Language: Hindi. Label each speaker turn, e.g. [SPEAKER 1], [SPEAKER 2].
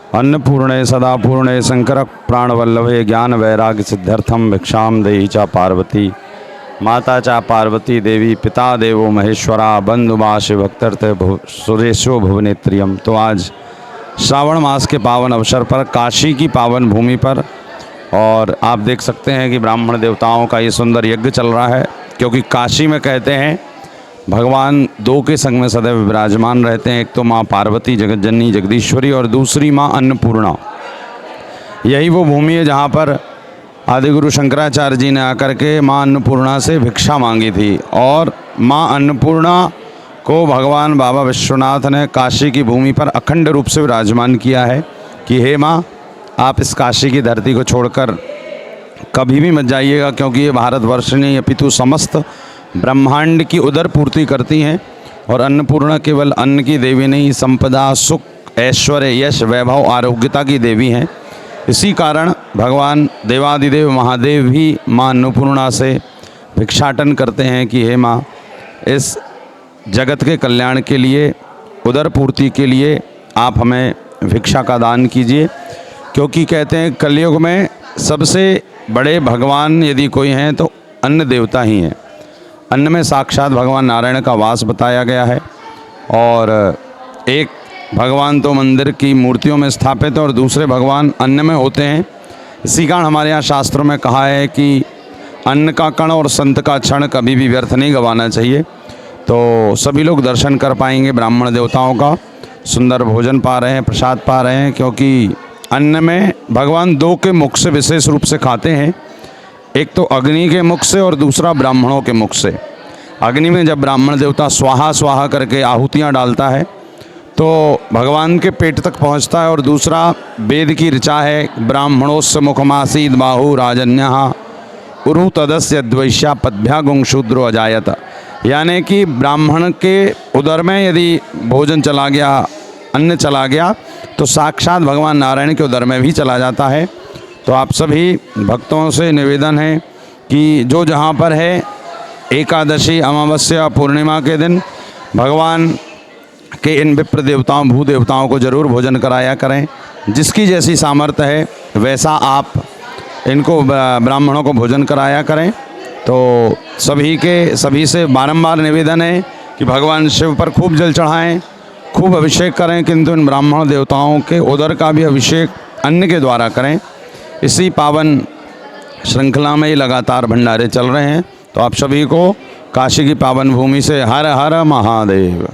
[SPEAKER 1] अन्नपूर्णे सदा पूर्णे शंकर प्राणवल्लभे ज्ञान वैराग्य सिद्ध्यर्थम भिक्षाम देहि चा पार्वती। माता चा पार्वती देवी, पिता देवो महेश्वरा, बंधुमाश भक्तर्थ सुरेशो भुवनेत्रियम। तो आज श्रावण मास के पावन अवसर पर काशी की पावन भूमि पर, और आप देख सकते हैं कि ब्राह्मण देवताओं का ये सुंदर यज्ञ चल रहा है, क्योंकि काशी में कहते हैं भगवान दो के संग में सदैव विराजमान रहते हैं। एक तो माँ पार्वती जगत जननी जगदीश्वरी, और दूसरी माँ अन्नपूर्णा। यही वो भूमि है जहाँ पर आदिगुरु शंकराचार्य जी ने आकर के माँ अन्नपूर्णा से भिक्षा मांगी थी, और माँ अन्नपूर्णा को भगवान बाबा विश्वनाथ ने काशी की भूमि पर अखंड रूप से विराजमान किया है कि हे माँ, आप इस काशी की धरती को छोड़कर कभी भी मत जाइएगा, क्योंकि ये भारतवर्ष नहीं अपितु समस्त ब्रह्मांड की उदर पूर्ति करती हैं। और अन्नपूर्णा केवल अन्न की देवी नहीं, संपदा, सुख, ऐश्वर्य, यश, वैभव, आरोग्यता की देवी हैं। इसी कारण भगवान देवादिदेव महादेव भी माँ अन्नपूर्णा से भिक्षाटन करते हैं कि हे माँ, इस जगत के कल्याण के लिए, उदर पूर्ति के लिए आप हमें भिक्षा का दान कीजिए। क्योंकि कहते हैं कलयुग में सबसे बड़े भगवान यदि कोई हैं तो अन्न देवता ही हैं। अन्न में साक्षात भगवान नारायण का वास बताया गया है, और एक भगवान तो मंदिर की मूर्तियों में स्थापित है और दूसरे भगवान अन्न में होते हैं। इसी कारण हमारे यहाँ शास्त्रों में कहा है कि अन्न का कण और संत का क्षण कभी भी व्यर्थ नहीं गंवाना चाहिए। तो सभी लोग दर्शन कर पाएंगे ब्राह्मण देवताओं का, सुंदर भोजन पा रहे हैं, प्रसाद पा रहे हैं, क्योंकि अन्न में भगवान दो के मुख से विशेष रूप से खाते हैं। एक तो अग्नि के मुख से और दूसरा ब्राह्मणों के मुख से। अग्नि में जब ब्राह्मण देवता स्वाहा स्वाहा करके आहुतियाँ डालता है तो भगवान के पेट तक पहुँचता है, और दूसरा वेद की ऋचा है ब्राह्मणोस्य मुखमासीद बाहु राजन्य उरु तदस्य द्वैश्या पद्भ्यागुंग शूद्रो अजायत। यानी कि ब्राह्मण के उदर में यदि भोजन चला गया, अन्न चला गया, तो साक्षात भगवान नारायण के उदर में भी चला जाता है। तो आप सभी भक्तों से निवेदन है कि जो जहाँ पर है, एकादशी, अमावस्या, पूर्णिमा के दिन भगवान के इन विप्र देवताओं, भू देवताओं को जरूर भोजन कराया करें। जिसकी जैसी सामर्थ्य है वैसा आप इनको, ब्राह्मणों को भोजन कराया करें। तो सभी से बारंबार निवेदन है कि भगवान शिव पर खूब जल चढ़ाएं, खूब अभिषेक करें, किंतु इन ब्राह्मण देवताओं के उदर का भी अभिषेक अन्न के द्वारा करें। इसी पावन श्रृंखला में ही लगातार भंडारे चल रहे हैं। तो आप सभी को काशी की पावन भूमि से हर हर महादेव।